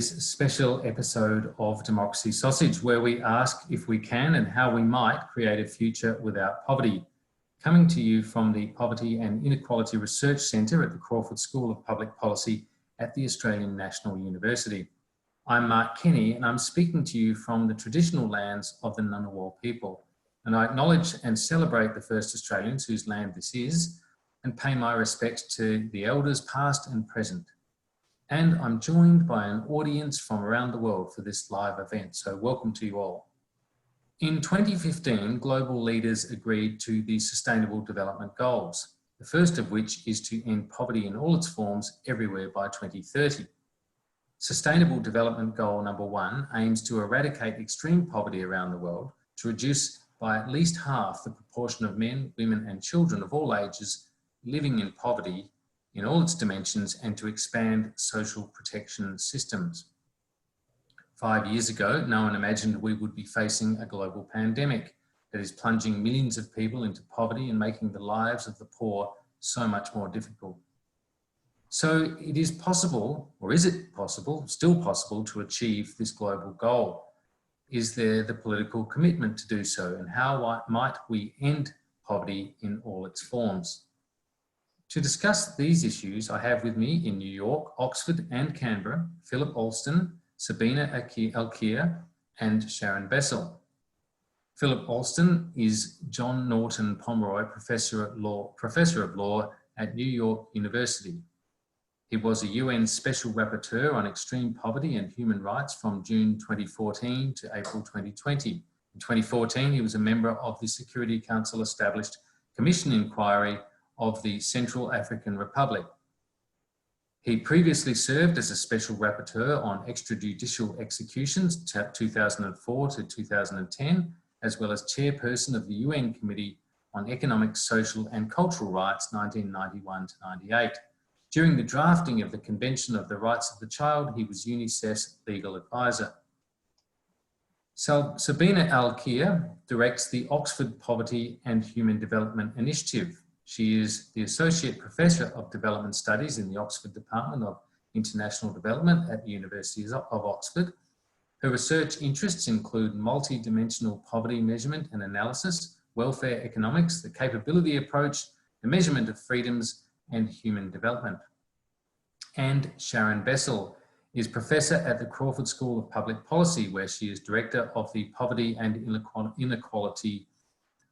today's special episode of Democracy Sausage, where we ask if we can and how we might create a future without poverty. Coming to you from the Poverty and Inequality Research Centre at the Crawford School of Public Policy at the Australian National University. I'm Mark Kenny, and I'm speaking to you from the traditional lands of the Ngunnawal people. And I acknowledge and celebrate the first Australians whose land this is, and pay my respects to the elders past and present. And I'm joined by an audience from around the world for this live event, so welcome to you all. In 2015, global leaders agreed to the Sustainable Development Goals, the first of which is to end poverty in all its forms everywhere by 2030. Sustainable Development Goal number 1 aims to eradicate extreme poverty around the world, to reduce by at least half the proportion of men, women and children of all ages living in poverty in all its dimensions, and to expand social protection systems. 5 years ago, no one imagined we would be facing a global pandemic that is plunging millions of people into poverty and making the lives of the poor so much more difficult. So it is possible, or is it possible, still possible, to achieve this global goal? Is there the political commitment to do so? And how might we end poverty in all its forms? To discuss these issues, I have with me in New York, Oxford and Canberra, Philip Alston, Sabina Alkire and Sharon Bessell. Philip Alston is John Norton Pomeroy Professor of Law at New York University. He was a UN Special Rapporteur on Extreme Poverty and Human Rights from June 2014 to April 2020. In 2014, he was a member of the Security Council established Commission inquiry of the Central African Republic. He previously served as a Special Rapporteur on extrajudicial executions 2004 to 2010, as well as Chairperson of the UN Committee on Economic, Social and Cultural Rights 1991 to 98. During the drafting of the Convention of the Rights of the Child, he was UNICEF's legal advisor. Sabina Alkire directs the Oxford Poverty and Human Development Initiative. She is the Associate Professor of Development Studies in the Oxford Department of International Development at the University of Oxford. Her research interests include multidimensional poverty measurement and analysis, welfare economics, the capability approach, the measurement of freedoms, and human development. And Sharon Bessell is Professor at the Crawford School of Public Policy, where she is Director of the Poverty and Inequality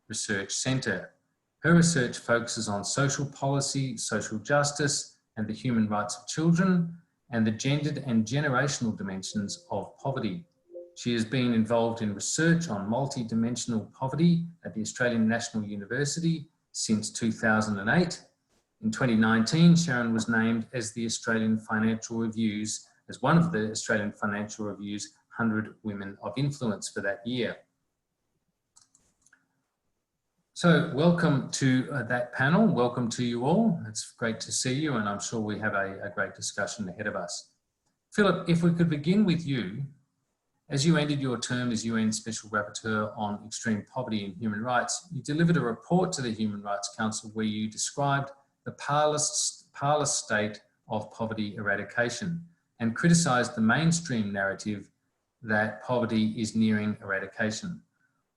Research Centre. Her research focuses on social policy, social justice, and the human rights of children, and the gendered and generational dimensions of poverty. She has been involved in research on multidimensional poverty at the Australian National University since 2008. In 2019, Sharon was named as the Australian Financial Review's, as one of the Australian Financial Review's 100 Women of Influence for that year. So welcome to that panel. Welcome to you all. It's great to see you, and I'm sure we have a great discussion ahead of us. Philip, if we could begin with you, as you ended your term as UN Special Rapporteur on Extreme Poverty and Human Rights, you delivered a report to the Human Rights Council where you described the powerless state of poverty eradication and criticised the mainstream narrative that poverty is nearing eradication.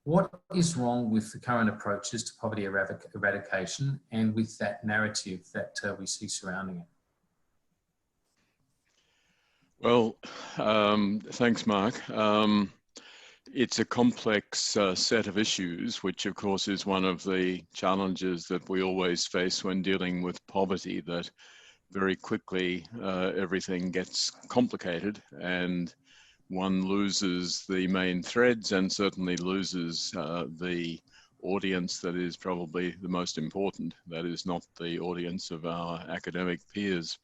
What is wrong with the current approaches to poverty eradication and with that narrative that we see surrounding it? Well, thanks, Mark. It's a complex set of issues, which of course is one of the challenges that we always face when dealing with poverty, that very quickly everything gets complicated and one loses the main threads and certainly loses the audience that is probably the most important. That is not the audience of our academic peers.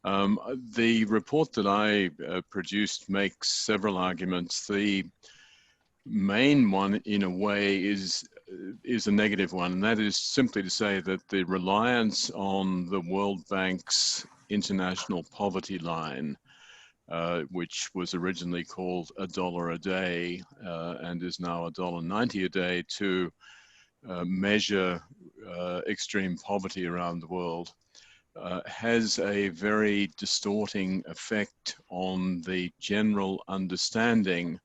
The report that I produced makes several arguments. The main one, in a way, is a negative one, and that is simply to say that the reliance on the World Bank's International Poverty Line, which was originally called $1 a day and is now $1.90 a day to measure extreme poverty around the world, has a very distorting effect on the general understanding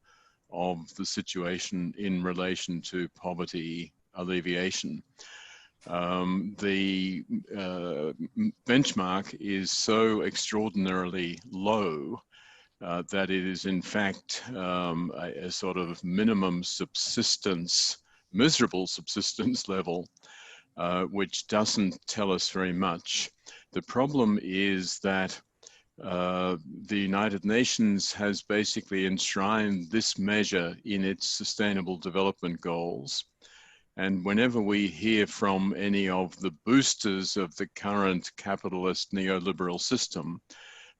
of the situation in relation to poverty alleviation. The benchmark is so extraordinarily low that it is in fact a sort of minimum subsistence, miserable subsistence level, which doesn't tell us very much. The problem is that the United Nations has basically enshrined this measure in its Sustainable Development Goals. And whenever we hear from any of the boosters of the current capitalist neoliberal system,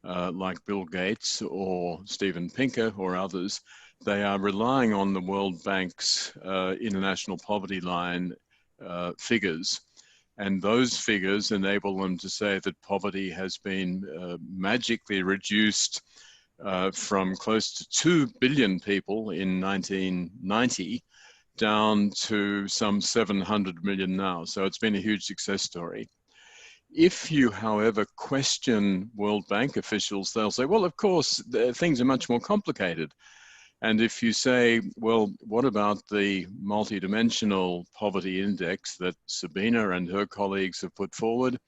like Bill Gates or Steven Pinker or others, they are relying on the World Bank's International Poverty Line figures. And those figures enable them to say that poverty has been magically reduced from close to 2 billion people in 1990 down to some 700 million now. So it's been a huge success story. If you, however, question World Bank officials, they'll say, well, of course, things are much more complicated. And if you say, well, what about the Multidimensional Poverty Index that Sabina and her colleagues have put forward,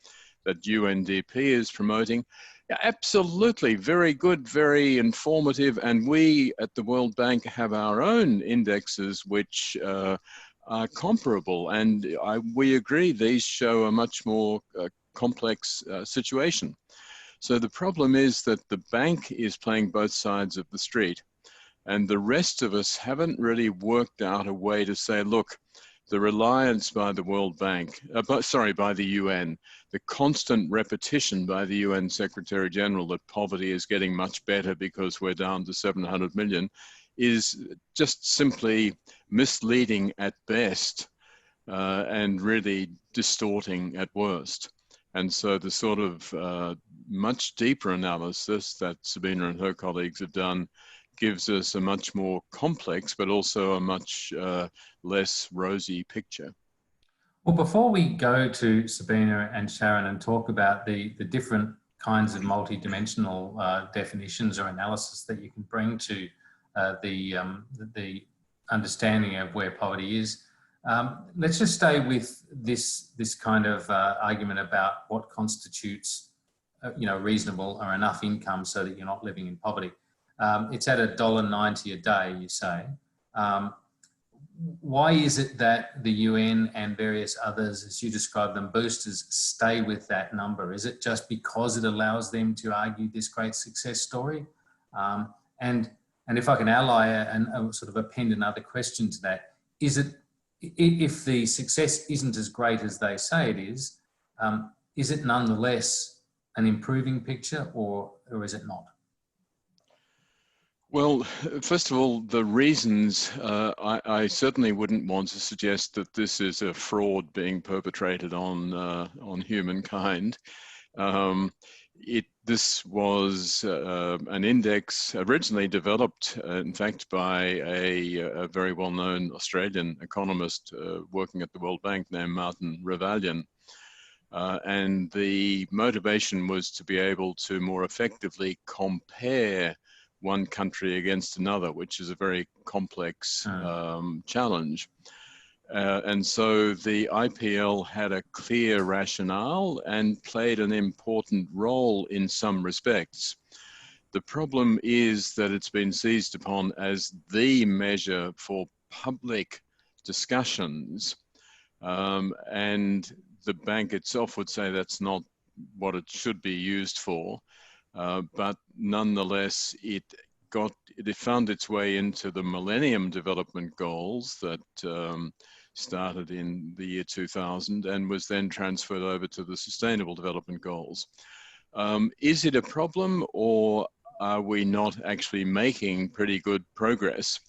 that UNDP is promoting? Yeah, absolutely, very good, very informative. And we at the World Bank have our own indexes which are comparable. And we agree these show a much more complex situation. So the problem is that the bank is playing both sides of the street. And the rest of us haven't really worked out a way to say, look, the reliance by the World Bank, by the UN, the constant repetition by the UN Secretary General that poverty is getting much better because we're down to 700 million is just simply misleading at best and really distorting at worst. And so the sort of much deeper analysis that Sabina and her colleagues have done gives us a much more complex, but also a much less rosy picture. Well, before we go to Sabina and Sharon and talk about the different kinds of multidimensional definitions or analysis that you can bring to the understanding of where poverty is, let's just stay with this kind of argument about what constitutes, reasonable or enough income so that you're not living in poverty. It's at $1.90 a day, you say. Why is it that the UN and various others, as you describe them, boosters, stay with that number? Is it just because it allows them to argue this great success story? And if I can ally and sort of append another question to that, is it, if the success isn't as great as they say it is it nonetheless an improving picture or is it not? Well, first of all, the reasons, I certainly wouldn't want to suggest that this is a fraud being perpetrated on humankind. This was an index originally developed, in fact, by a very well-known Australian economist working at the World Bank named Martin Revallian. And the motivation was to be able to more effectively compare one country against another, which is a very complex challenge. And so the IPL had a clear rationale and played an important role in some respects. The problem is that it's been seized upon as the measure for public discussions, and the bank itself would say that's not what it should be used for. But nonetheless, it found its way into the Millennium Development Goals that started in the year 2000 and was then transferred over to the Sustainable Development Goals. Is it a problem, or are we not actually making pretty good progress?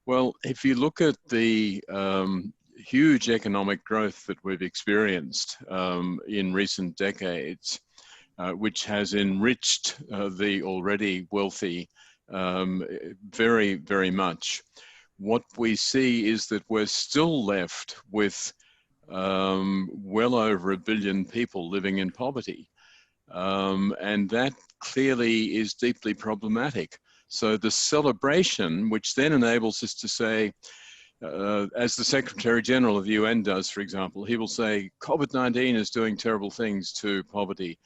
Well, if you look at the huge economic growth that we've experienced in recent decades, which has enriched the already wealthy very, very much. What we see is that we're still left with well over 1 billion people living in poverty. And that clearly is deeply problematic. So the celebration, which then enables us to say, as the Secretary General of the UN does, for example, he will say, COVID-19 is doing terrible things to poverty.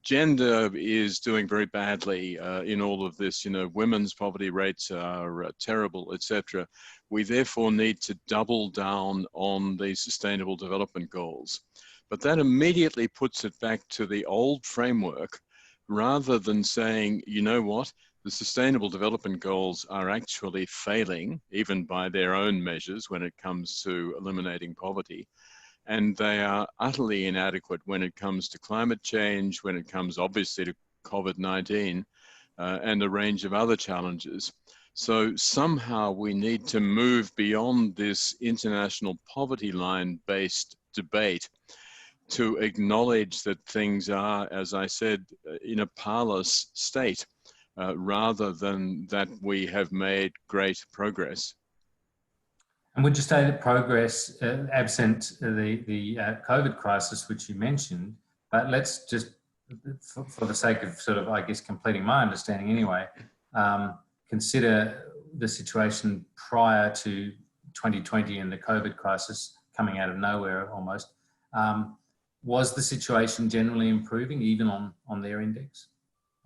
Gender is doing very badly in all of this. You know, women's poverty rates are terrible, etc. We therefore need to double down on the Sustainable Development Goals. But that immediately puts it back to the old framework rather than saying, you know what, the Sustainable Development Goals are actually failing, even by their own measures, when it comes to eliminating poverty. And they are utterly inadequate when it comes to climate change, when it comes obviously to COVID-19 and a range of other challenges. So somehow we need to move beyond this international poverty line-based debate to acknowledge that things are, as I said, in a powerless state, rather than that we have made great progress. And would you say that progress, absent the COVID crisis, which you mentioned, but let's just, for the sake of sort of, I guess, completing my understanding anyway, consider the situation prior to 2020 and the COVID crisis coming out of nowhere almost. Was the situation generally improving even on their index,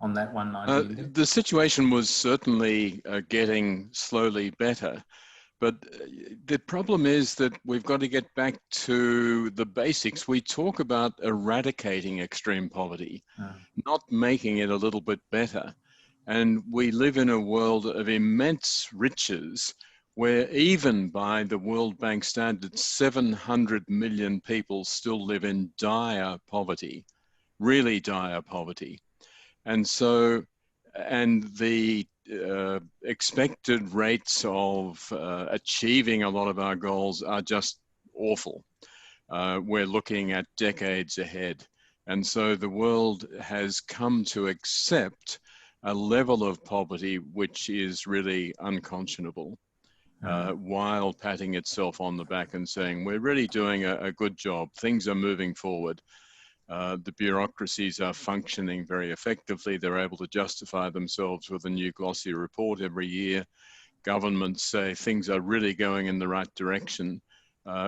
on that 190 index? The situation was certainly getting slowly better. But the problem is that we've got to get back to the basics. We talk about eradicating extreme poverty, not making it a little bit better. And we live in a world of immense riches where even by the World Bank standards, 700 million people still live in dire poverty, really dire poverty. And so, and the expected rates of achieving a lot of our goals are just awful. We're looking at decades ahead. And so the world has come to accept a level of poverty which is really unconscionable, while patting itself on the back and saying, we're really doing a good job. Things are moving forward. The bureaucracies are functioning very effectively. They're able to justify themselves with a new glossy report every year. Governments say things are really going in the right direction,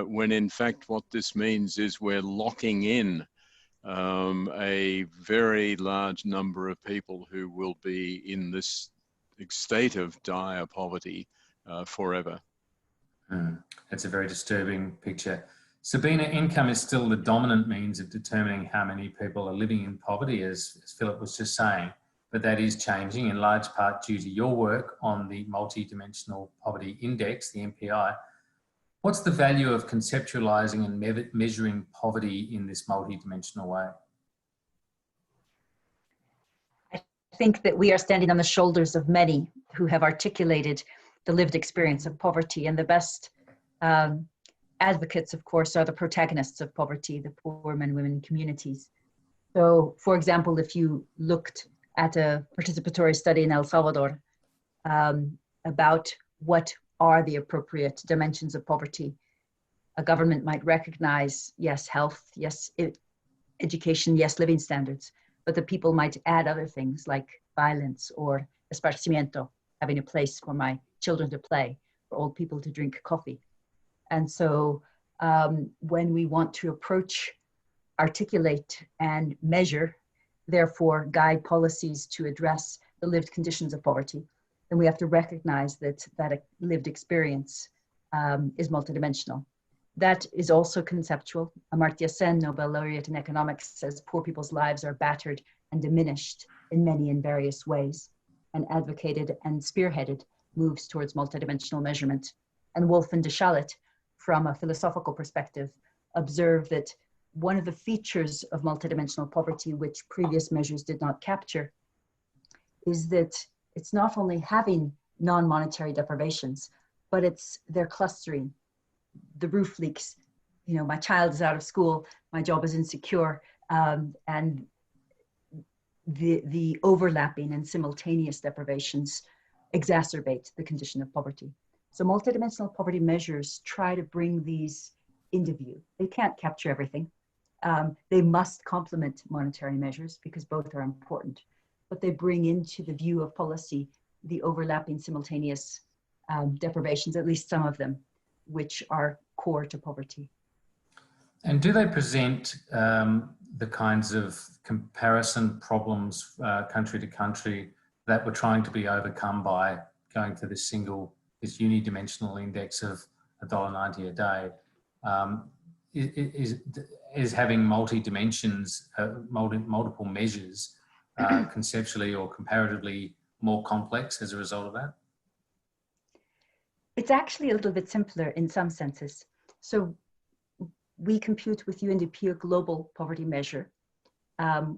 when in fact what this means is we're locking in a very large number of people who will be in this state of dire poverty forever. That's a very disturbing picture. Sabina, income is still the dominant means of determining how many people are living in poverty, as Philip was just saying, but that is changing in large part due to your work on the Multidimensional Poverty Index, the MPI. What's the value of conceptualizing and measuring poverty in this multidimensional way? I think that we are standing on the shoulders of many who have articulated the lived experience of poverty, and the best advocates, of course, are the protagonists of poverty, the poor men, women, and communities. So, for example, if you looked at a participatory study in El Salvador about what are the appropriate dimensions of poverty, a government might recognize, yes, health, yes, education, yes, living standards, but the people might add other things like violence or esparcimiento, having a place for my children to play, for old people to drink coffee. And so when we want to approach, articulate, and measure, therefore guide policies to address the lived conditions of poverty, then we have to recognize that a lived experience is multidimensional. That is also conceptual. Amartya Sen, Nobel laureate in economics, says poor people's lives are battered and diminished in many and various ways, and advocated and spearheaded moves towards multidimensional measurement. And Wolf and Deschalet, from a philosophical perspective, observe that one of the features of multidimensional poverty, which previous measures did not capture, is that it's not only having non-monetary deprivations, but it's their clustering. The roof leaks, you know, my child is out of school, my job is insecure, and the overlapping and simultaneous deprivations exacerbate the condition of poverty. So multidimensional poverty measures try to bring these into view. They can't capture everything. They must complement monetary measures because both are important, but they bring into the view of policy the overlapping simultaneous deprivations, at least some of them, which are core to poverty. And do they present the kinds of comparison problems country to country that we're trying to be overcome by going to this unidimensional index of $1.90 a day? Is having multi-dimensions, multiple measures conceptually or comparatively more complex as a result of that? It's actually a little bit simpler in some senses. So we compute with UNDP a global poverty measure,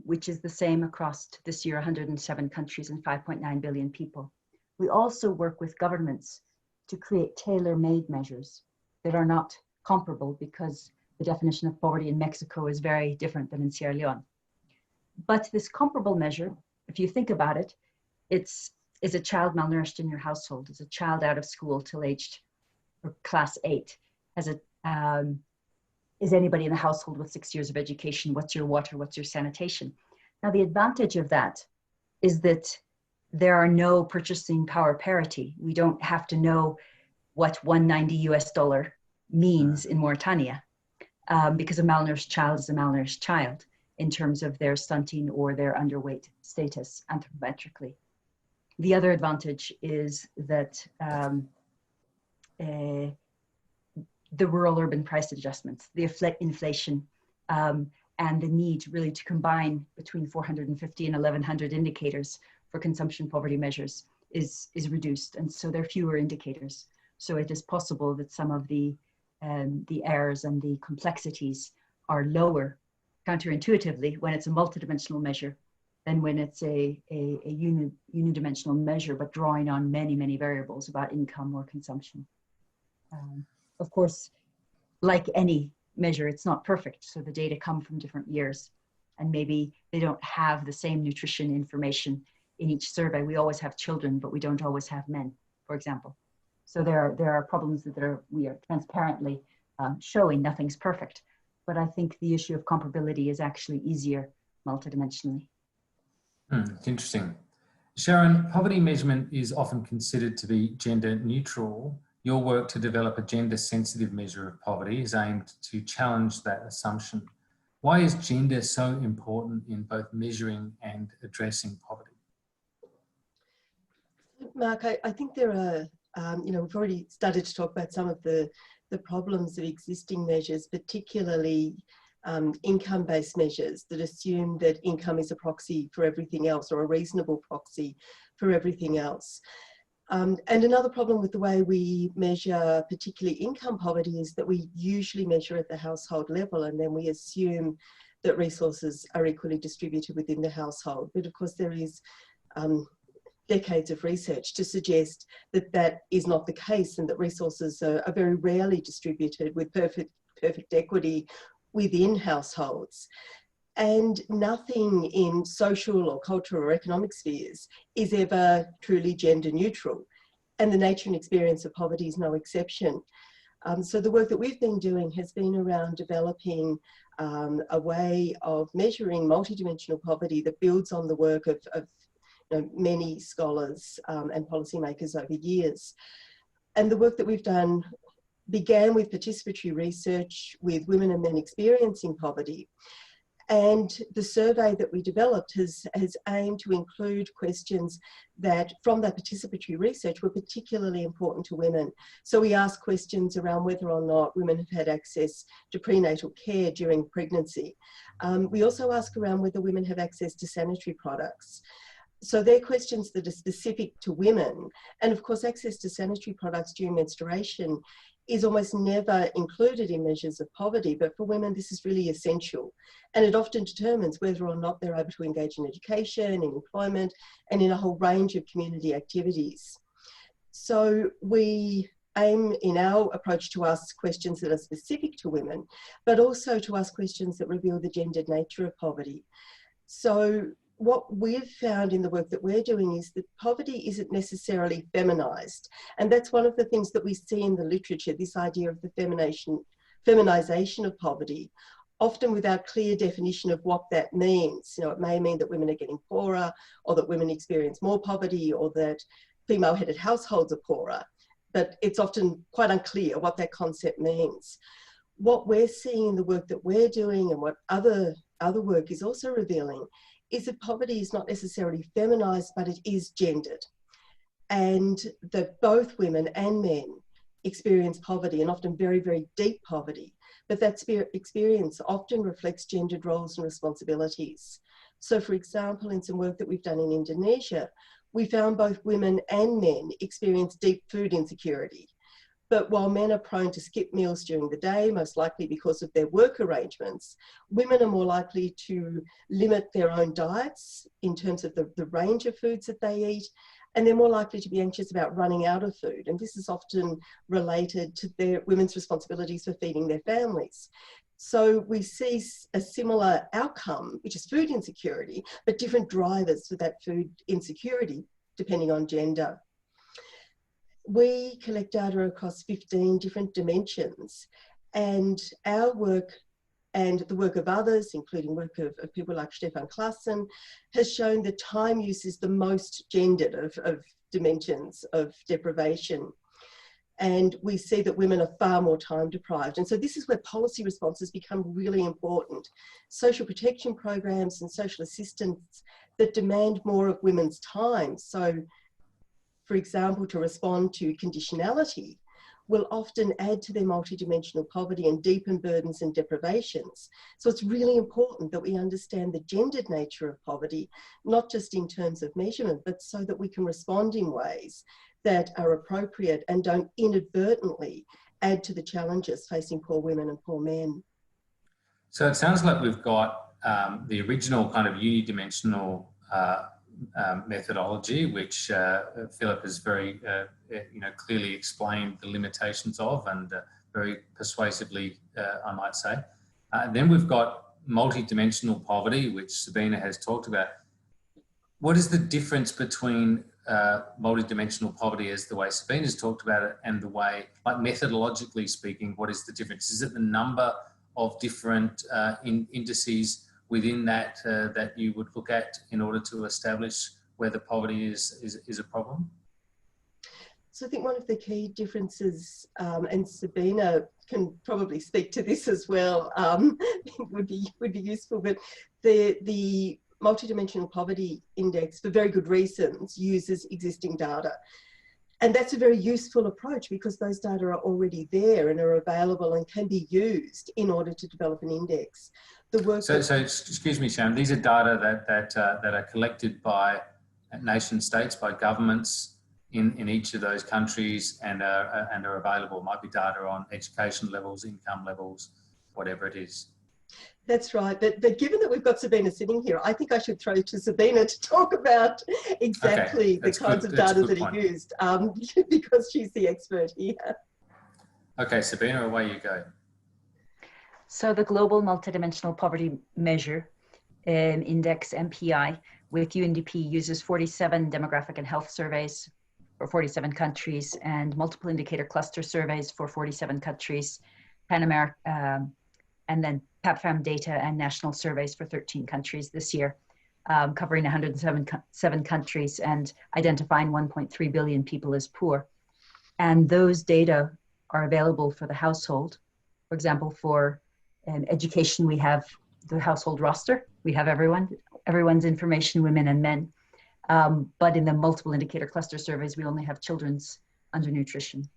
which is the same across this year 107 countries and 5.9 billion people. We also work with governments to create tailor-made measures that are not comparable because the definition of poverty in Mexico is very different than in Sierra Leone. But this comparable measure, if you think about it, is a child malnourished in your household, is a child out of school till aged or class 8, is anybody in the household with 6 years of education, what's your water, what's your sanitation? Now the advantage of that is that there are no purchasing power parity. We don't have to know what $190 US means in Mauritania because a malnourished child is a malnourished child in terms of their stunting or their underweight status anthropometrically. The other advantage is that the rural-urban price adjustments, the inflation, and the need really to combine between 450 and 1,100 indicators for consumption poverty measures is reduced, and so there are fewer indicators. So it is possible that some of the errors and the complexities are lower, counterintuitively, when it's a multidimensional measure than when it's a unidimensional measure, but drawing on many, many variables about income or consumption. Of course, like any measure, it's not perfect. So the data come from different years, and maybe they don't have the same nutrition information in each survey. We always have children, but we don't always have men, for example. So there are problems that we are transparently showing. Nothing's perfect, but I think the issue of comparability is actually easier multidimensionally. It's interesting. Sharon, poverty measurement is often considered to be gender neutral. Your work to develop a gender-sensitive measure of poverty is aimed to challenge that assumption. Why is gender so important in both measuring and addressing poverty? Mark, I think there are, we've already started to talk about some of the problems of existing measures, particularly income-based measures that assume that income is a proxy for everything else, or a reasonable proxy for everything else. And another problem with the way we measure particularly income poverty is that we usually measure at the household level, and then we assume that resources are equally distributed within the household. But of course there is decades of research to suggest that that is not the case, and that resources are very rarely distributed with perfect equity within households. And nothing in social or cultural or economic spheres is ever truly gender neutral. And the nature and experience of poverty is no exception. So the work that we've been doing has been around developing a way of measuring multidimensional poverty that builds on the work of many scholars and policymakers over years. And the work that we've done began with participatory research with women and men experiencing poverty. And the survey that we developed has aimed to include questions that from that participatory research were particularly important to women. So we asked questions around whether or not women have had access to prenatal care during pregnancy. We also asked around whether women have access to sanitary products. So they're questions that are specific to women. And of course, access to sanitary products during menstruation is almost never included in measures of poverty, but for women this is really essential. And it often determines whether or not they're able to engage in education, in employment, and in a whole range of community activities. So we aim in our approach to ask questions that are specific to women, but also to ask questions that reveal the gendered nature of poverty. So what we've found in the work that we're doing is that poverty isn't necessarily feminized. And that's one of the things that we see in the literature, this idea of the feminization of poverty, often without clear definition of what that means. You know, it may mean that women are getting poorer, or that women experience more poverty, or that female-headed households are poorer, but it's often quite unclear what that concept means. What we're seeing in the work that we're doing, and what other work is also revealing, is that poverty is not necessarily feminized, but it is gendered. And that both women and men experience poverty, and often very, very deep poverty. But that experience often reflects gendered roles and responsibilities. So for example, in some work that we've done in Indonesia, we found both women and men experience deep food insecurity. But while men are prone to skip meals during the day, most likely because of their work arrangements, women are more likely to limit their own diets in terms of the range of foods that they eat, and they're more likely to be anxious about running out of food. And this is often related to their women's responsibilities for feeding their families. So we see a similar outcome, which is food insecurity, but different drivers for that food insecurity, depending on gender. We collect data across 15 different dimensions, and our work and the work of others, including work of people like Stefan Classen, has shown that time use is the most gendered of dimensions of deprivation. And we see that women are far more time deprived. And so this is where policy responses become really important. Social protection programs and social assistance that demand more of women's time. So, for example, to respond to conditionality, will often add to their multidimensional poverty and deepen burdens and deprivations. So it's really important that we understand the gendered nature of poverty, not just in terms of measurement, but so that we can respond in ways that are appropriate and don't inadvertently add to the challenges facing poor women and poor men. So it sounds like we've got the original kind of unidimensional methodology, which Philip has very clearly explained the limitations of, and very persuasively, I might say. Then we've got multidimensional poverty, which Sabina has talked about. What is the difference between multidimensional poverty as the way Sabina's talked about it, and the way, like methodologically speaking, what is the difference? Is it the number of different indices within that that you would look at in order to establish whether poverty is a problem? So I think one of the key differences, and Sabina can probably speak to this as well, would be useful, but the Multidimensional Poverty Index, for very good reasons, uses existing data. And that's a very useful approach, because those data are already there and are available and can be used in order to develop an index. The work so excuse me, Sharon, these are data that are collected by nation states, by governments in each of those countries, and are available. It might be data on education levels, income levels, whatever it is. That's right, but given that we've got Sabina sitting here, I think I should throw to Sabina to talk about exactly the kinds of data that are used, because she's the expert here. Okay, Sabina, away you go. So the Global Multidimensional Poverty Measure Index, MPI, with UNDP uses 47 demographic and health surveys for 47 countries, and multiple indicator cluster surveys for 47 countries, Pan America, and then PAPFAM data and national surveys for 13 countries this year, covering 107 countries and identifying 1.3 billion people as poor. And those data are available for the household. For example, for education, we have the household roster. We have everyone's information, women and men. But in the multiple indicator cluster surveys, we only have children's undernutrition.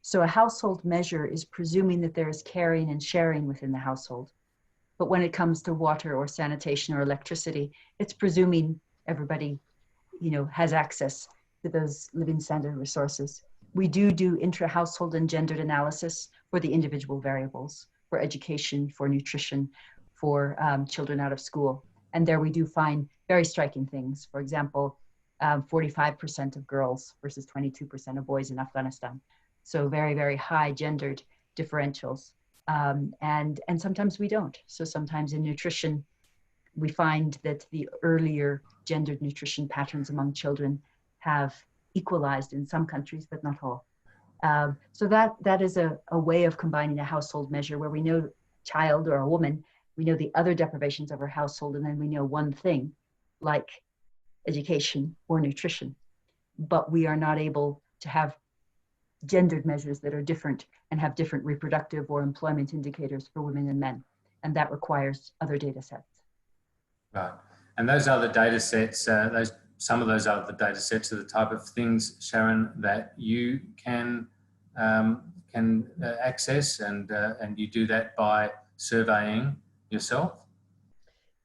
So a household measure is presuming that there is caring and sharing within the household. But when it comes to water or sanitation or electricity, it's presuming everybody, has access to those living standard resources. We do intra-household and gendered analysis for the individual variables, for education, for nutrition, for children out of school. And there we do find very striking things. For example, 45% of girls versus 22% of boys in Afghanistan. So very, very high gendered differentials. And sometimes we don't. So sometimes in nutrition, we find that the earlier gendered nutrition patterns among children have equalized in some countries, but not all. So that is a way of combining a household measure where we know a child or a woman We know the other deprivations of our household, and then we know one thing, like education or nutrition. But we are not able to have gendered measures that are different and have different reproductive or employment indicators for women and men. And that requires other data sets. Right. And those other data sets, some of those other data sets are the type of things, Sharon, that you can access, and you do that by surveying yourself?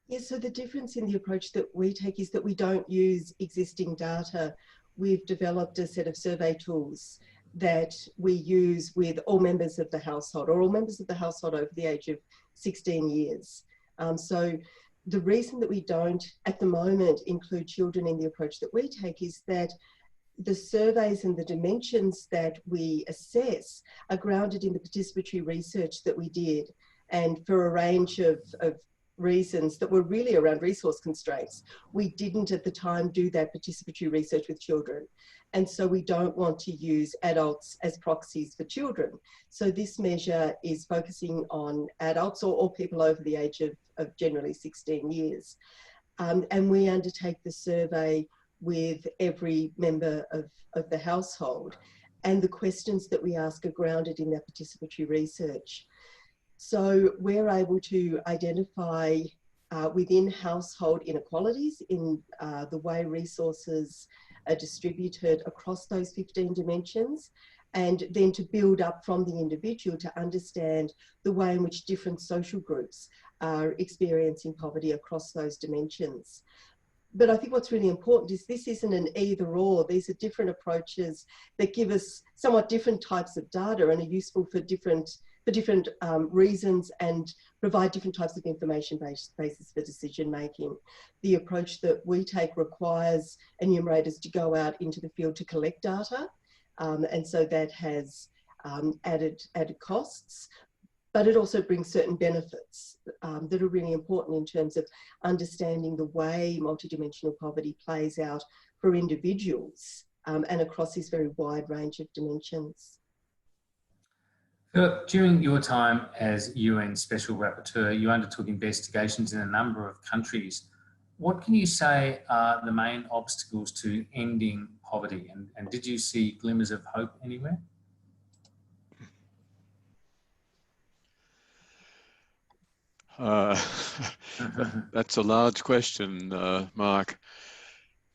Yes, so the difference in the approach that we take is that we don't use existing data. We've developed a set of survey tools that we use with all members of the household, or all members of the household over the age of 16 years. So the reason that we don't, at the moment, include children in the approach that we take is that the surveys and the dimensions that we assess are grounded in the participatory research that we did. And for a range of reasons that were really around resource constraints, we didn't at the time do that participatory research with children. And so we don't want to use adults as proxies for children. So this measure is focusing on adults or people over the age of generally 16 years. And we undertake the survey with every member of the household. And the questions that we ask are grounded in that participatory research. So we're able to identify within household inequalities in the way resources are distributed across those 15 dimensions, and then to build up from the individual to understand the way in which different social groups are experiencing poverty across those dimensions. But I think what's really important is this isn't an either or. These are different approaches that give us somewhat different types of data and are useful for different reasons and provide different types of information-based basis for decision making. The approach that we take requires enumerators to go out into the field to collect data, and so that has added costs, but it also brings certain benefits that are really important in terms of understanding the way multidimensional poverty plays out for individuals and across this very wide range of dimensions. Philip, during your time as UN Special Rapporteur, you undertook investigations in a number of countries. What can you say are the main obstacles to ending poverty? And did you see glimmers of hope anywhere? That's a large question, Mark.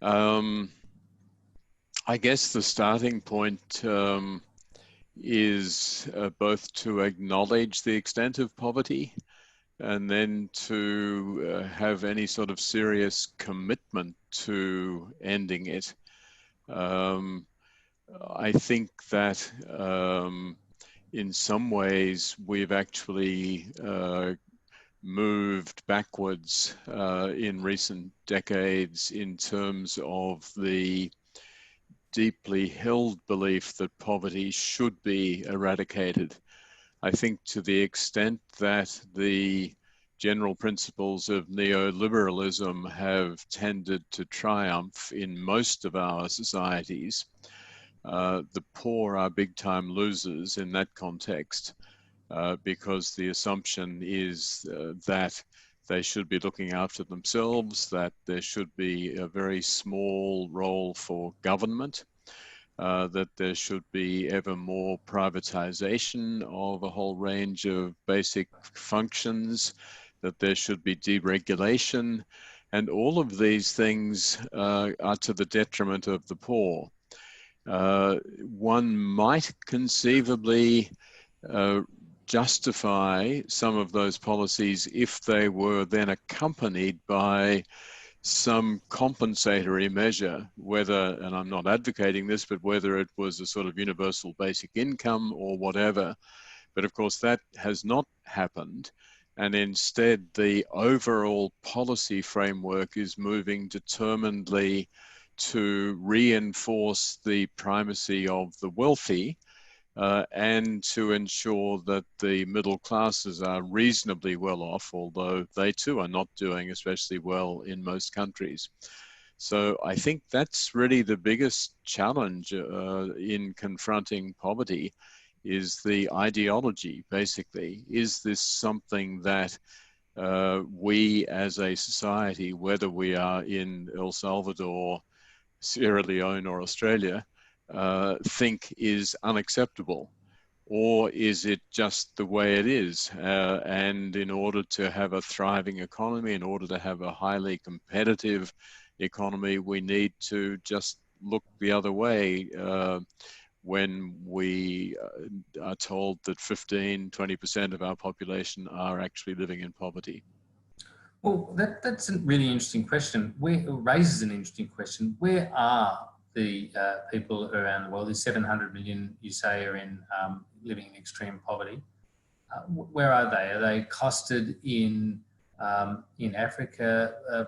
I guess the starting point is both to acknowledge the extent of poverty and then to have any sort of serious commitment to ending it. I think that in some ways we've actually moved backwards in recent decades in terms of the deeply held belief that poverty should be eradicated. I think to the extent that the general principles of neoliberalism have tended to triumph in most of our societies, the poor are big time losers in that context, because the assumption is that they should be looking after themselves, that there should be a very small role for government, that there should be ever more privatization of a whole range of basic functions, that there should be deregulation, and all of these things are to the detriment of the poor. One might conceivably justify some of those policies if they were then accompanied by some compensatory measure, whether, and I'm not advocating this, but whether it was a sort of universal basic income or whatever. But of course that has not happened. And instead the overall policy framework is moving determinedly to reinforce the primacy of the wealthy, and to ensure that the middle classes are reasonably well off, although they too are not doing especially well in most countries. So I think that's really the biggest challenge in confronting poverty, is the ideology, basically. Is this something that we as a society, whether we are in El Salvador, Sierra Leone or Australia, think is unacceptable? Or is it just the way it is? And in order to have a thriving economy, in order to have a highly competitive economy, we need to just look the other way when we are told that 15–20% of our population are actually living in poverty. Well, that's a really interesting question. It raises an interesting question. Where are the people around the world? There's 700 million, you say, are in living in extreme poverty. Where are they? Are they clustered in Africa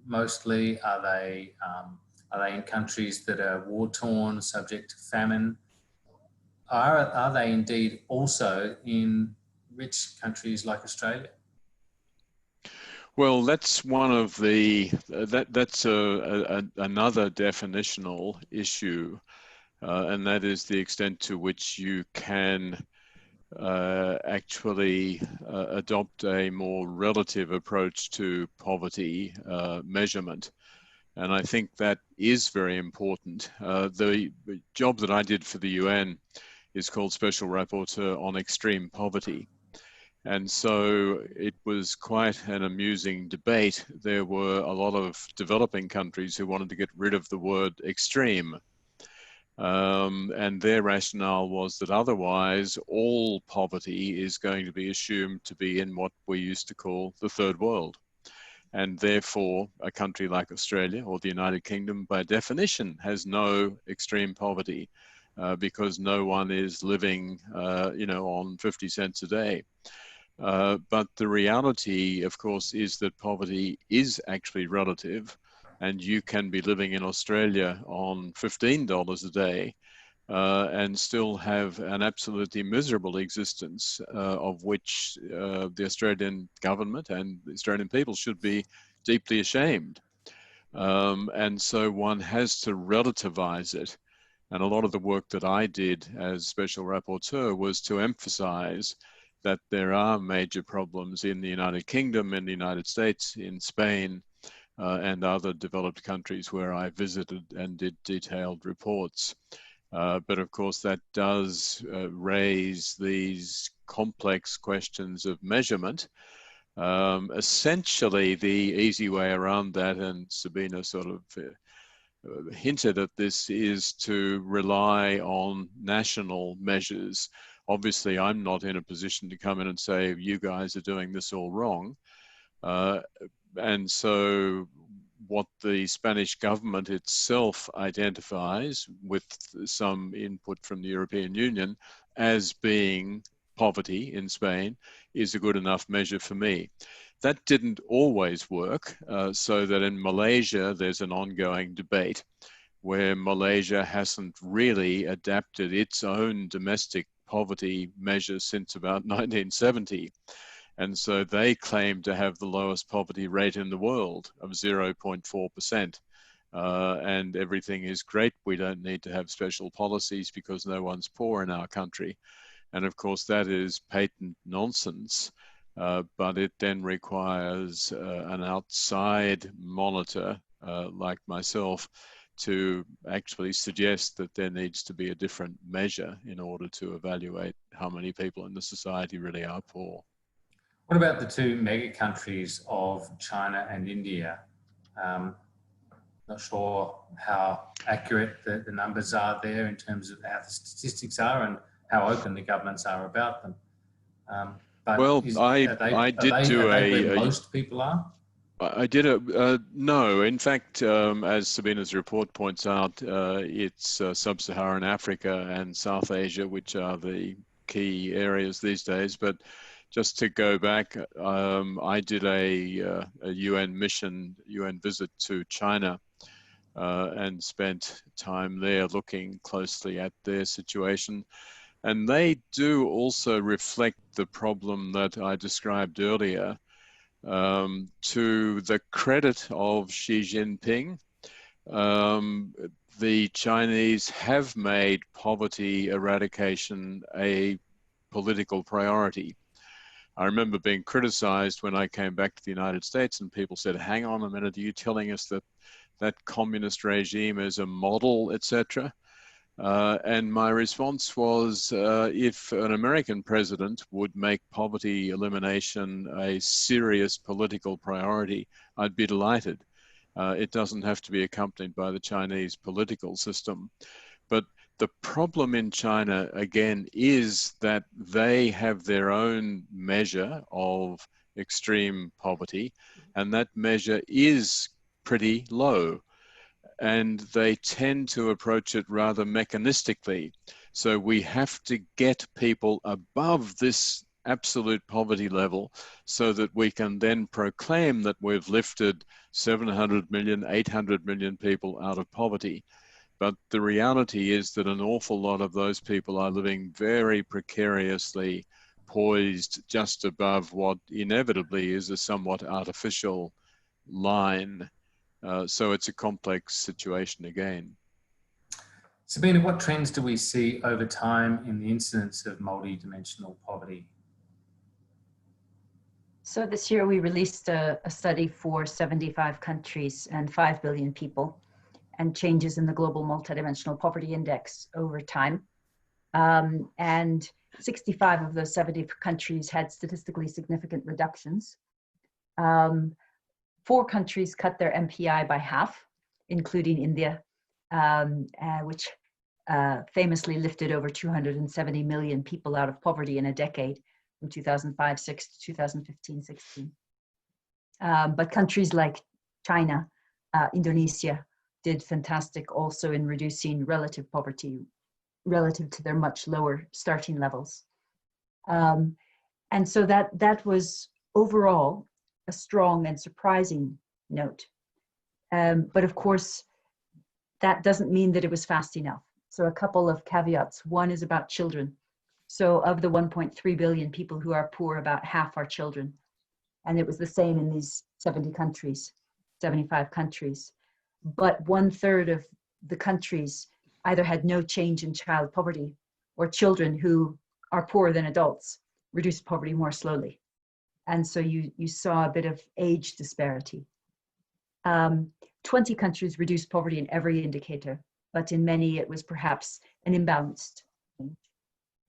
mostly? Are they in countries that are war-torn, subject to famine? Are they indeed also in rich countries like Australia? Well, that's one of the that's another definitional issue, and that is the extent to which you can actually adopt a more relative approach to poverty measurement. And I think that is very important. The job that I did for the UN is called Special Rapporteur on Extreme Poverty. And so it was quite an amusing debate. There were a lot of developing countries who wanted to get rid of the word extreme. And their rationale was that otherwise all poverty is going to be assumed to be in what we used to call the third world. And therefore, a country like Australia or the United Kingdom, by definition, has no extreme poverty because no one is living, on 50 cents a day. But the reality, of course, is that poverty is actually relative, and you can be living in Australia on $15 a day and still have an absolutely miserable existence of which the Australian government and the Australian people should be deeply ashamed. And so one has to relativize it. And a lot of the work that I did as Special Rapporteur was to emphasize that there are major problems in the United Kingdom, in the United States, in Spain, and other developed countries where I visited and did detailed reports. But of course, that does raise these complex questions of measurement. Essentially, the easy way around that, and Sabina sort of hinted at this, is to rely on national measures. Obviously, I'm not in a position to come in and say, you guys are doing this all wrong. And so what the Spanish government itself identifies, with some input from the European Union, as being poverty in Spain is a good enough measure for me. That didn't always work, so that in Malaysia, there's an ongoing debate where Malaysia hasn't really adapted its own domestic poverty measures since about 1970. And so they claim to have the lowest poverty rate in the world of 0.4%. And everything is great. We don't need to have special policies because no one's poor in our country. And of course, that is patent nonsense. But it then requires an outside monitor like myself to actually suggest that there needs to be a different measure in order to evaluate how many people in the society really are poor. What about the two mega countries of China and India? Not sure how accurate the numbers are there in terms of how the statistics are and how open the governments are about them. But well, I did do where most people are? I did no. In fact, as Sabina's report points out, it's Sub-Saharan Africa and South Asia, which are the key areas these days. But just to go back, I did a UN visit to China and spent time there looking closely at their situation. And they do also reflect the problem that I described earlier. To the credit of Xi Jinping, the Chinese have made poverty eradication a political priority. I remember being criticized when I came back to the United States and people said, hang on a minute, are you telling us that that communist regime is a model, etc.? And my response was, if an American president would make poverty elimination a serious political priority, I'd be delighted. It doesn't have to be accompanied by the Chinese political system. But the problem in China, again, is that they have their own measure of extreme poverty, and that measure is pretty low. And they tend to approach it rather mechanistically. So we have to get people above this absolute poverty level so that we can then proclaim that we've lifted 700 million, 800 million people out of poverty. But the reality is that an awful lot of those people are living very precariously, poised just above what inevitably is a somewhat artificial line. So it's a complex situation again. Sabina, what trends do we see over time in the incidence of multidimensional poverty? So this year we released a study for 75 countries and 5 billion people, and changes in the global multidimensional poverty index over time. And 65 of those 70 countries had statistically significant reductions. 4 countries cut their MPI by half, including India, which famously lifted over 270 million people out of poverty in a decade, from 2005-6 to 2015-16. But countries like China, Indonesia, did fantastic also in reducing relative poverty relative to their much lower starting levels. And so that was overall a strong and surprising note. But of course, that doesn't mean that it was fast enough. So a couple of caveats. One is about children. So of the 1.3 billion people who are poor, about half are children. And it was the same in these 75 countries. But 1/3 of the countries either had no change in child poverty, or children who are poorer than adults reduced poverty more slowly. And so you saw a bit of age disparity. 20 countries reduced poverty in every indicator, but in many it was perhaps an imbalanced change.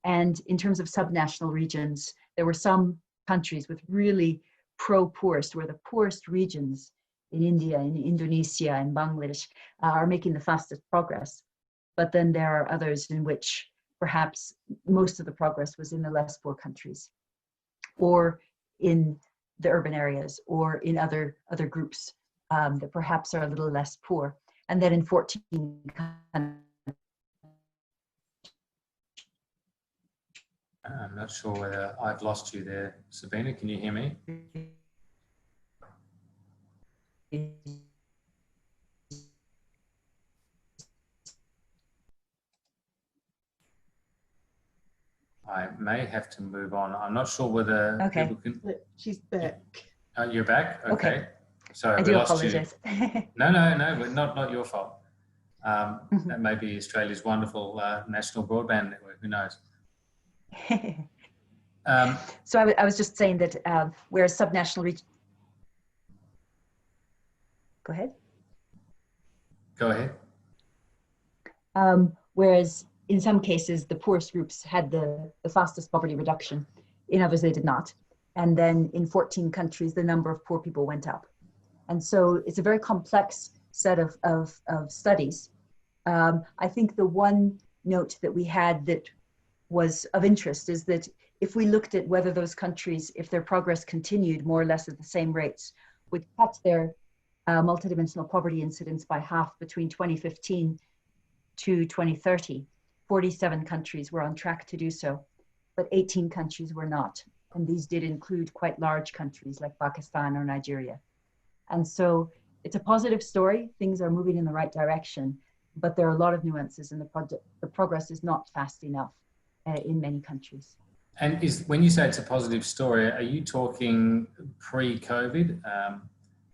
And in terms of subnational regions, there were some countries with really pro-poorest, where the poorest regions in India, in Indonesia, and Bangladesh are making the fastest progress. But then there are others in which perhaps most of the progress was in the less poor countries, or in the urban areas, or in other groups that perhaps are a little less poor. And then in 14 countries. I'm not sure whether I've lost you there, Sabina. Can you hear me? I may have to move on. I'm not sure whether people can. She's back. You're back? Okay. Sorry, I we do lost apologize. you. No, not your fault. That may be Australia's wonderful national broadband network. Who knows? So I was just saying that whereas subnational region. Go ahead. Go ahead. Whereas in some cases, the poorest groups had the fastest poverty reduction. In others, they did not. And then in 14 countries, the number of poor people went up. And so it's a very complex set of studies. I think the one note that we had that was of interest is that if we looked at whether those countries, if their progress continued more or less at the same rates, would cut their multidimensional poverty incidence by half between 2015 to 2030, 47 countries were on track to do so, but 18 countries were not. And these did include quite large countries like Pakistan or Nigeria. And so it's a positive story. Things are moving in the right direction, but there are a lot of nuances, and the progress is not fast enough in many countries. And when you say it's a positive story, are you talking pre-COVID?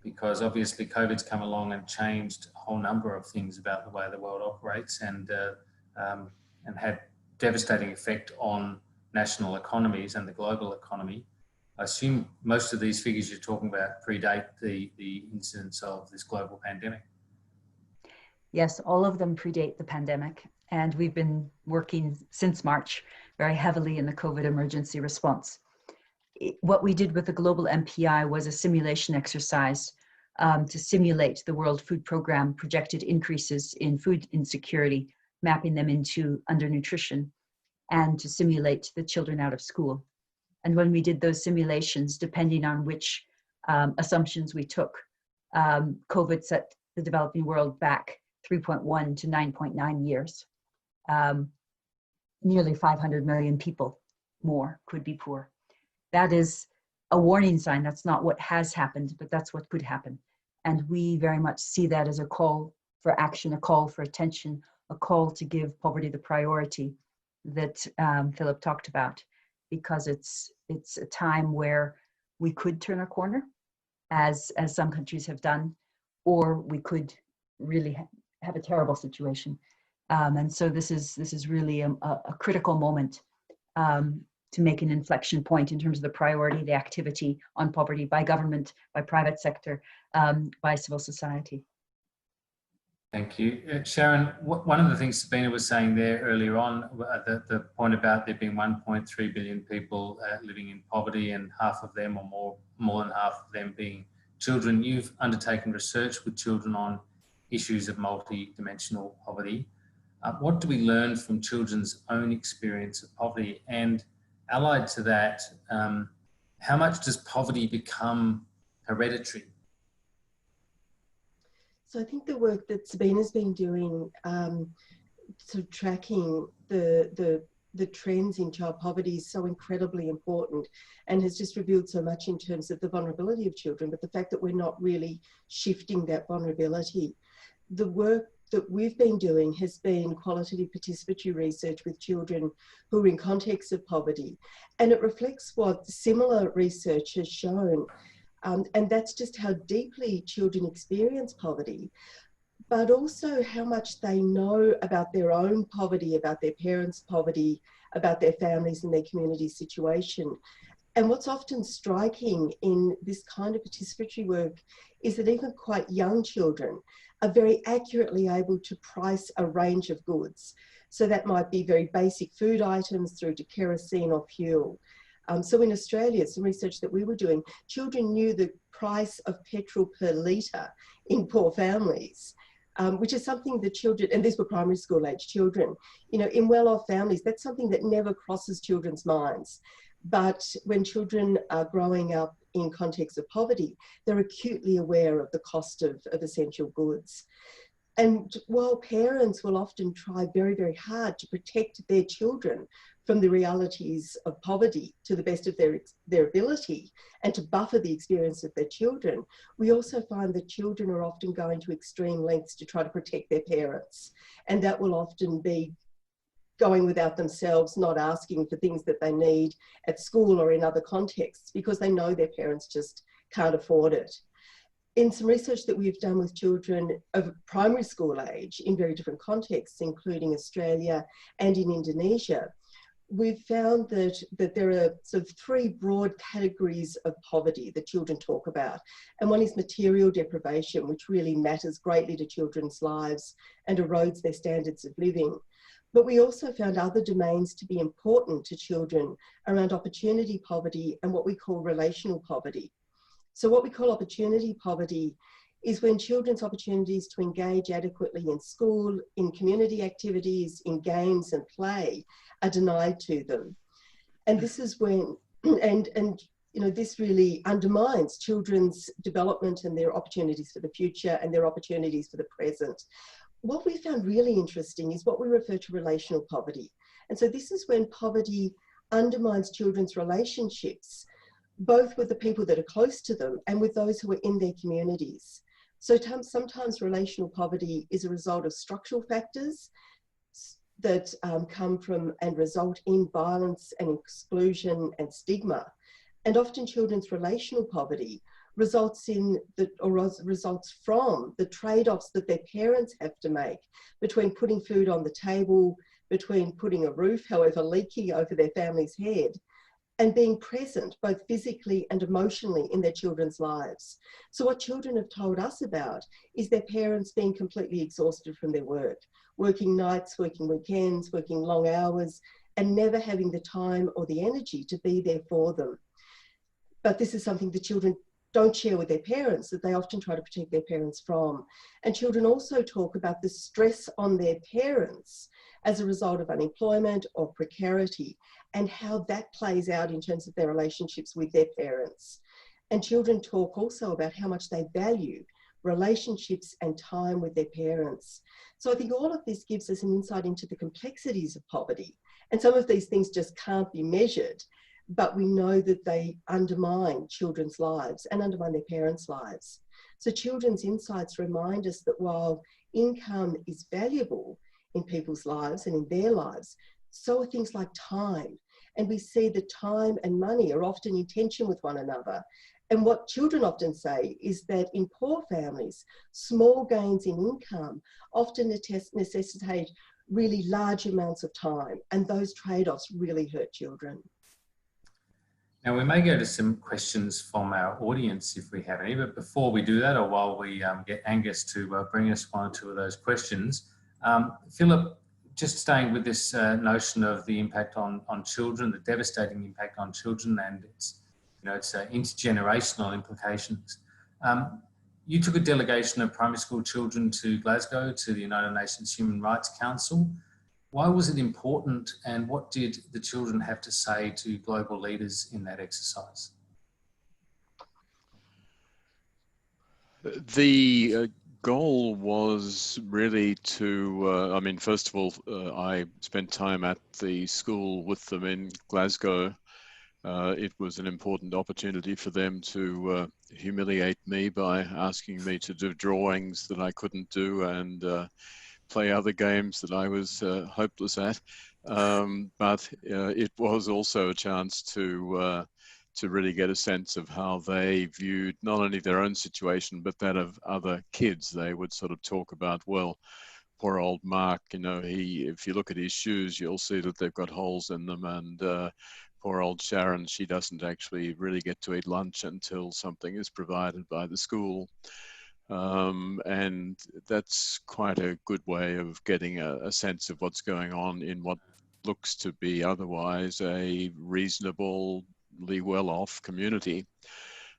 Because obviously COVID's come along and changed a whole number of things about the way the world operates, and had devastating effect on national economies and the global economy. I assume most of these figures you're talking about predate the incidence of this global pandemic. Yes, all of them predate the pandemic. And we've been working since March very heavily in the COVID emergency response. What we did with the global MPI was a simulation exercise to simulate the World Food Programme projected increases in food insecurity, mapping them into undernutrition, and to simulate the children out of school. And when we did those simulations, depending on which assumptions we took, COVID set the developing world back 3.1 to 9.9 years. Nearly 500 million people more could be poor. That is a warning sign. That's not what has happened, but that's what could happen. And we very much see that as a call for action, a call for attention, a call to give poverty the priority that Philip talked about, because it's a time where we could turn a corner, as some countries have done, or we could really have a terrible situation. And so this is really a critical moment to make an inflection point in terms of the priority, the activity on poverty by government, by private sector, by civil society. Thank you. Sharon, one of the things Sabina was saying there earlier on, the point about there being 1.3 billion people living in poverty, and half of them, or more than half of them, being children. You've undertaken research with children on issues of multidimensional poverty. What do we learn from children's own experience of poverty? And allied to that, how much does poverty become hereditary? So I think the work that Sabina's been doing, sort of tracking the trends in child poverty, is so incredibly important, and has just revealed so much in terms of the vulnerability of children, but the fact that we're not really shifting that vulnerability. The work that we've been doing has been qualitative participatory research with children who are in contexts of poverty, and it reflects what similar research has shown. And that's just how deeply children experience poverty, but also how much they know about their own poverty, about their parents' poverty, about their families and their community situation. And what's often striking in this kind of participatory work is that even quite young children are very accurately able to price a range of goods. So that might be very basic food items through to kerosene or fuel. So in Australia, some research that we were doing, children knew the price of petrol per litre in poor families, which is something that children, and these were primary school age children, you know, in well-off families, that's something that never crosses children's minds. But when children are growing up in contexts of poverty, they're acutely aware of the cost of essential goods. And while parents will often try very, very hard to protect their children from the realities of poverty to the best of their ability, and to buffer the experience of their children, we also find that children are often going to extreme lengths to try to protect their parents. And that will often be going without themselves, not asking for things that they need at school or in other contexts, because they know their parents just can't afford it. In some research that we've done with children of primary school age in very different contexts, including Australia and in Indonesia, we've found that there are sort of three broad categories of poverty that children talk about. And one is material deprivation, which really matters greatly to children's lives and erodes their standards of living. But we also found other domains to be important to children around opportunity poverty and what we call relational poverty. So what we call opportunity poverty is when children's opportunities to engage adequately in school, in community activities, in games and play are denied to them. And this is when, and you know, this really undermines children's development and their opportunities for the future and their opportunities for the present. What we found really interesting is what we refer to relational poverty. And so this is when poverty undermines children's relationships, both with the people that are close to them and with those who are in their communities. So sometimes relational poverty is a result of structural factors that come from and result in violence and exclusion and stigma. And often children's relational poverty results from the trade-offs that their parents have to make between putting food on the table, between putting a roof, however leaky, over their family's head, and being present both physically and emotionally in their children's lives. So what children have told us about is their parents being completely exhausted from their work, working nights, working weekends, working long hours, and never having the time or the energy to be there for them. But this is something the children don't share with their parents, that they often try to protect their parents from. And children also talk about the stress on their parents as a result of unemployment or precarity, and how that plays out in terms of their relationships with their parents. And children talk also about how much they value relationships and time with their parents. So I think all of this gives us an insight into the complexities of poverty. And some of these things just can't be measured, but we know that they undermine children's lives and undermine their parents' lives. So children's insights remind us that while income is valuable in people's lives and in their lives, so are things like time. And we see that time and money are often in tension with one another. And what children often say is that in poor families, small gains in income often necessitate really large amounts of time, and those trade-offs really hurt children. Now, we may go to some questions from our audience if we have any, but before we do that, or while we get Angus to bring us one or two of those questions, Philip, just staying with this notion of the impact on children, the devastating impact on children and its intergenerational implications. You took a delegation of primary school children to Glasgow to the United Nations Human Rights Council. Why was it important, and what did the children have to say to global leaders in that exercise? The goal was really to, first of all, I spent time at the school with them in Glasgow. It was an important opportunity for them to humiliate me by asking me to do drawings that I couldn't do and play other games that I was hopeless at. But it was also a chance to really get a sense of how they viewed not only their own situation, but that of other kids. They would sort of talk about, well, poor old Mark, if you look at his shoes, you'll see that they've got holes in them. And poor old Sharon, she doesn't actually really get to eat lunch until something is provided by the school. And that's quite a good way of getting a sense of what's going on in what looks to be otherwise a reasonably well-off community.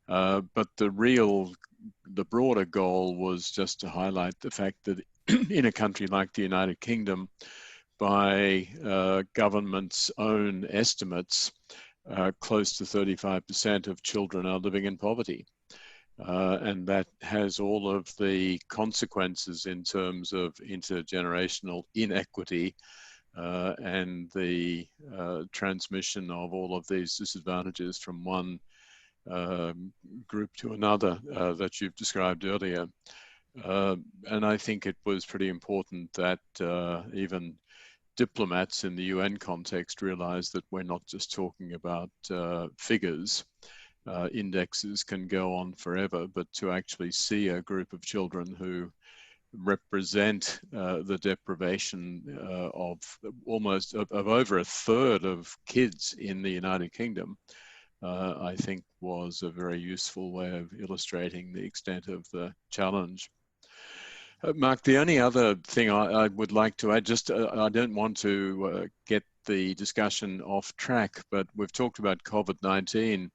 But the broader goal was just to highlight the fact that in a country like the United Kingdom, by government's own estimates, close to 35% of children are living in poverty. And that has all of the consequences in terms of intergenerational inequity and the transmission of all of these disadvantages from one group to another that you've described earlier. And I think it was pretty important that even diplomats in the UN context realize that we're not just talking about figures. Indexes can go on forever, but to actually see a group of children who represent the deprivation of almost of over a third of kids in the United Kingdom, I think was a very useful way of illustrating the extent of the challenge. Mark, the only other thing I would like to add, I don't want to get the discussion off track, but we've talked about COVID-19.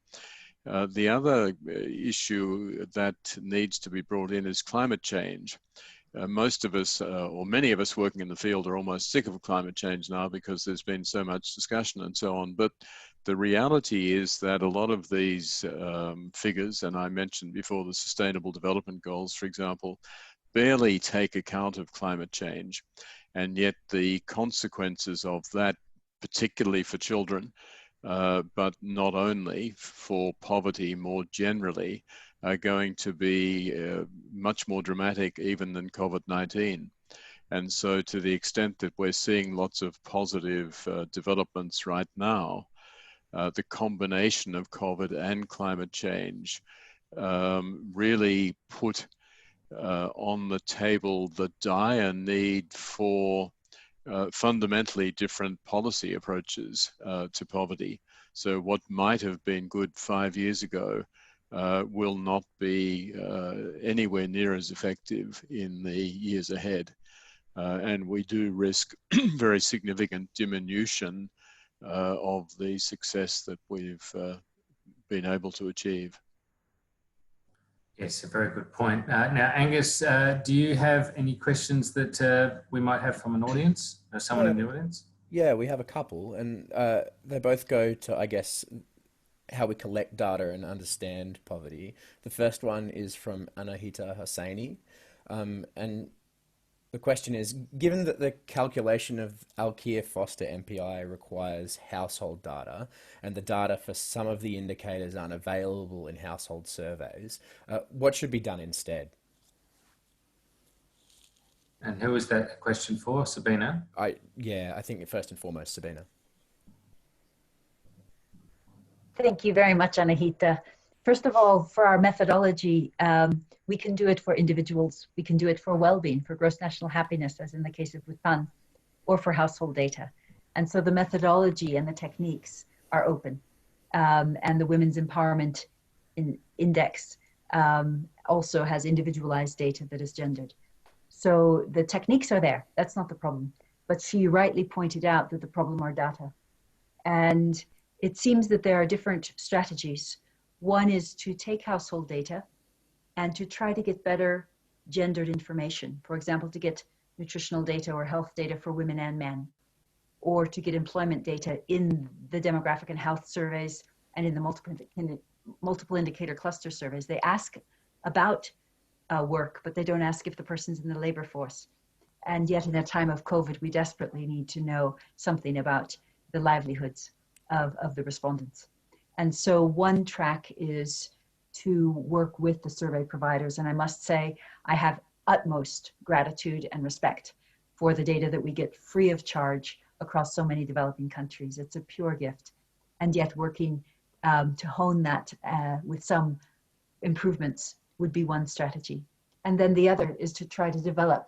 The other issue that needs to be brought in is climate change. Most of us, or many of us working in the field, are almost sick of climate change now because there's been so much discussion and so on. But the reality is that a lot of these figures, and I mentioned before the Sustainable Development Goals, for example, barely take account of climate change. And yet the consequences of that, particularly for children, but not only for poverty more generally, are going to be much more dramatic even than COVID-19. And so to the extent that we're seeing lots of positive developments right now, the combination of COVID and climate change really put on the table the dire need for fundamentally different policy approaches to poverty. So what might have been good 5 years ago will not be anywhere near as effective in the years ahead. And we do risk very significant diminution of the success that we've been able to achieve. Yes, a very good point. Now, Angus, do you have any questions that we might have from an audience, or someone in the audience? Yeah, we have a couple, and they both go to, I guess, how we collect data and understand poverty. The first one is from Anahita Hosseini, and the question is, given that the calculation of Alkire Foster MPI requires household data, and the data for some of the indicators aren't available in household surveys, what should be done instead? And who is that question for, Sabina? I think first and foremost, Sabina. Thank you very much, Anahita. First of all, for our methodology, we can do it for individuals, we can do it for well-being, for gross national happiness, as in the case of Bhutan, or for household data. And so the methodology and the techniques are open. And the Women's Empowerment Index also has individualized data that is gendered. So the techniques are there, that's not the problem. But she rightly pointed out that the problem are data. And it seems that there are different strategies. One is to take household data and to try to get better gendered information. For example, to get nutritional data or health data for women and men, or to get employment data in the demographic and health surveys and in the multiple indicator cluster surveys. They ask about work, but they don't ask if the person's in the labor force. And yet in a time of COVID, we desperately need to know something about the livelihoods of the respondents. And so one track is to work with the survey providers. And I must say, I have utmost gratitude and respect for the data that we get free of charge across so many developing countries. It's a pure gift. And yet working to hone that with some improvements would be one strategy. And then the other is to try to develop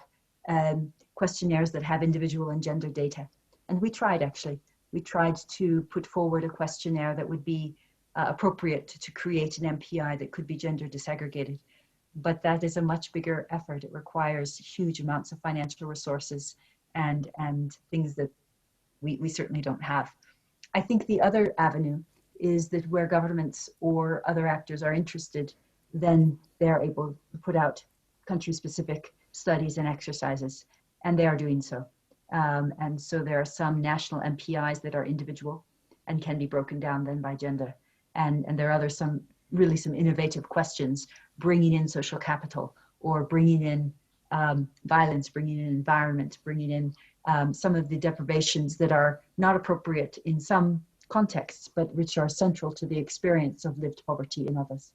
questionnaires that have individual and gender data. And we tried, actually. We tried to put forward a questionnaire that would be appropriate to create an MPI that could be gender disaggregated. But that is a much bigger effort. It requires huge amounts of financial resources and things that we certainly don't have. I think the other avenue is that where governments or other actors are interested, then they're able to put out country-specific studies and exercises, and they are doing so. And so there are some national MPIs that are individual and can be broken down then by gender. And there are some innovative questions, bringing in social capital or bringing in violence, bringing in environment, bringing in some of the deprivations that are not appropriate in some contexts, but which are central to the experience of lived poverty in others.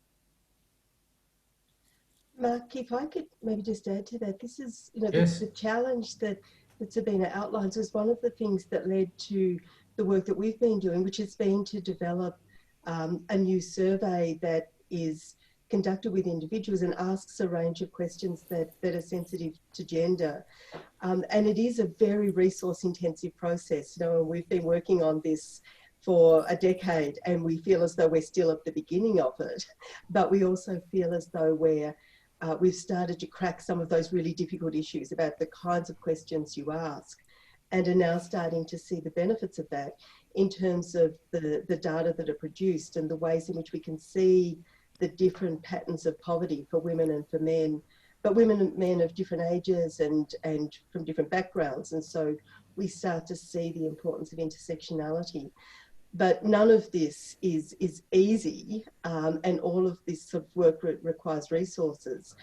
Mark, if I could maybe just add to that, this is, Yes. the challenge that Sabina outlines was one of the things that led to the work that we've been doing, which has been to develop a new survey that is conducted with individuals and asks a range of questions that are sensitive to gender. And it is a very resource intensive process. We've been working on this for a decade and we feel as though we're still at the beginning of it, but we also feel as though we've started to crack some of those really difficult issues about the kinds of questions you ask, and are now starting to see the benefits of that in terms of the data that are produced and the ways in which we can see the different patterns of poverty for women and for men, but women and men of different ages and from different backgrounds. And so we start to see the importance of intersectionality. But none of this is easy, and all of this sort of work requires resources.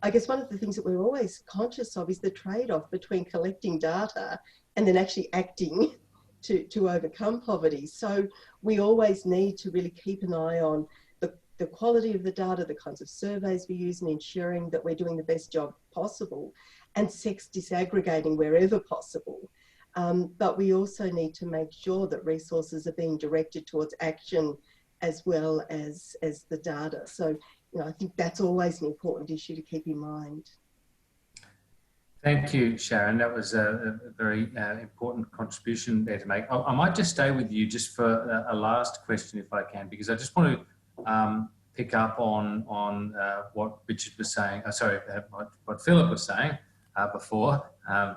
I guess one of the things that we're always conscious of is the trade-off between collecting data and then actually acting to overcome poverty. So we always need to really keep an eye on the quality of the data, the kinds of surveys we use, and ensuring that we're doing the best job possible, and sex disaggregating wherever possible. But we also need to make sure that resources are being directed towards action as well as the data. So, I think that's always an important issue to keep in mind. Thank you, Sharon. That was a very important contribution there to make. I might just stay with you just for a last question, if I can, because I just want to pick up on what Richard was saying. Sorry, what Philip was saying before.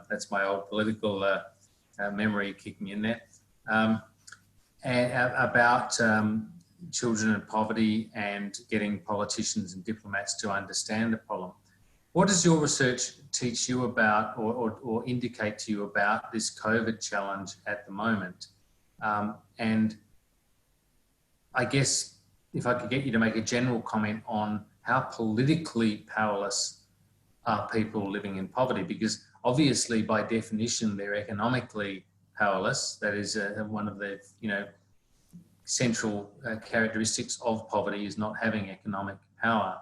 That's my old political memory kicking in there. And about children in poverty and getting politicians and diplomats to understand the problem. What does your research teach you about or indicate to you about this COVID challenge at the moment? And I guess if I could get you to make a general comment on how politically powerless are people living in poverty, because obviously by definition they're economically powerless. That is one of the central characteristics of poverty, is not having economic power.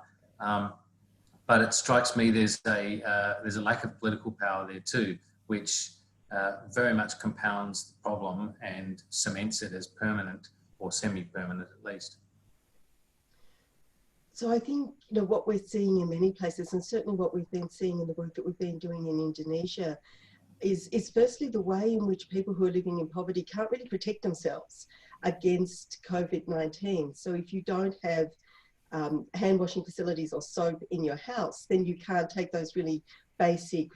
But it strikes me there's a lack of political power there too, which very much compounds the problem and cements it as permanent or semi-permanent at least. So I think what we're seeing in many places, and certainly what we've been seeing in the work that we've been doing in Indonesia, is firstly the way in which people who are living in poverty can't really protect themselves against COVID-19. So if you don't have hand washing facilities or soap in your house, then you can't take those really basic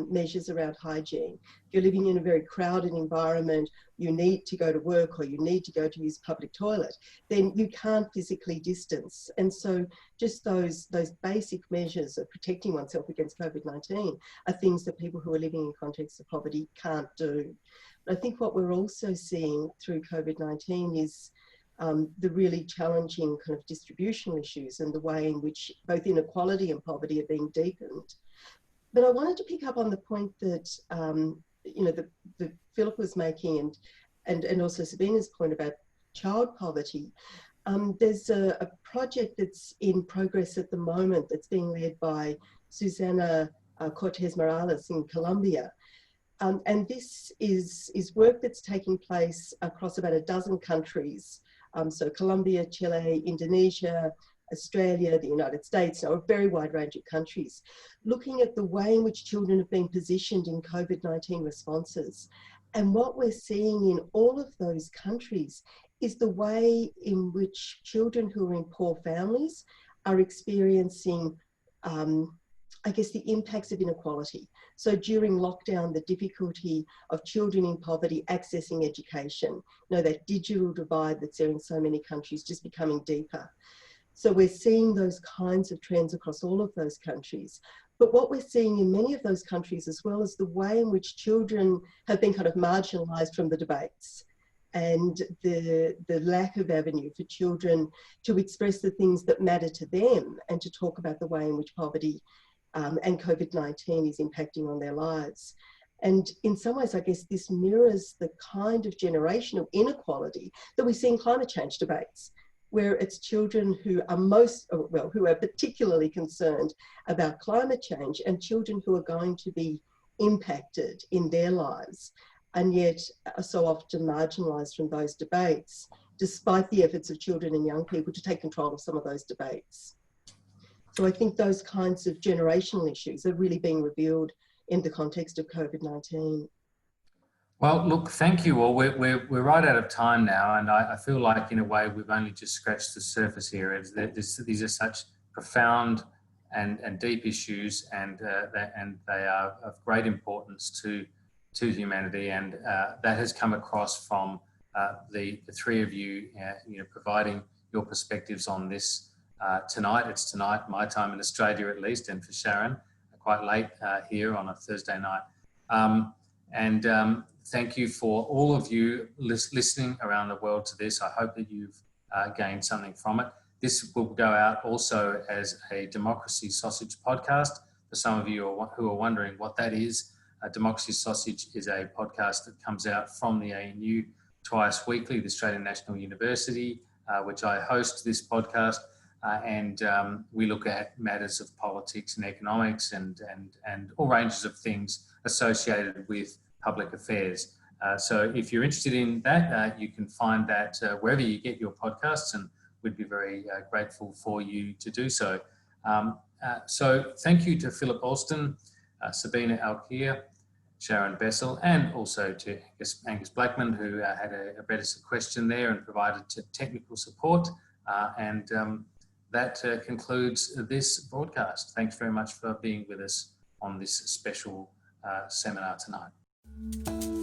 measures around hygiene. If you're living in a very crowded environment, you need to go to work or you need to go to use public toilet, then you can't physically distance. And so just those basic measures of protecting oneself against COVID-19 are things that people who are living in contexts of poverty can't do. But I think what we're also seeing through COVID-19 is the really challenging kind of distributional issues and the way in which both inequality and poverty are being deepened. But I wanted to pick up on the point that that Philip was making, and also Sabina's point about child poverty. There's a project that's in progress at the moment that's being led by Susana Cortez Morales in Colombia. And this is work that's taking place across about a dozen countries. So Colombia, Chile, Indonesia, Australia, the United States, a very wide range of countries, looking at the way in which children have been positioned in COVID-19 responses. And what we're seeing in all of those countries is the way in which children who are in poor families are experiencing, I guess, the impacts of inequality. So during lockdown, the difficulty of children in poverty accessing education, that digital divide that's there in so many countries just becoming deeper. So we're seeing those kinds of trends across all of those countries. But what we're seeing in many of those countries as well is the way in which children have been kind of marginalised from the debates, and the lack of avenue for children to express the things that matter to them and to talk about the way in which poverty and COVID-19 is impacting on their lives. And in some ways, I guess this mirrors the kind of generational inequality that we see in climate change debates, where it's children who are who are particularly concerned about climate change and children who are going to be impacted in their lives, and yet are so often marginalised from those debates, despite the efforts of children and young people to take control of some of those debates. So I think those kinds of generational issues are really being revealed in the context of COVID-19. Well, look, thank you all. We're right out of time now, and I feel like in a way we've only just scratched the surface here. These are such profound and deep issues, and they are of great importance to humanity, and that has come across from the three of you, providing your perspectives on this tonight. It's tonight, my time in Australia at least, and for Sharon, quite late here on a Thursday night. Thank you for all of you listening around the world to this. I hope that you've gained something from it. This will go out also as a Democracy Sausage podcast. For some of you who are wondering what that is, Democracy Sausage is a podcast that comes out from the ANU twice weekly, the Australian National University, which I host this podcast. And we look at matters of politics and economics and all ranges of things associated with public affairs. So if you're interested in that, you can find that wherever you get your podcasts, and we'd be very grateful for you to do so. So thank you to Philip Alston, Sabina Alkire, Sharon Bessell, and also to Angus Blackman, who had a better question there and provided technical support. That concludes this broadcast. Thanks very much for being with us on this special seminar tonight.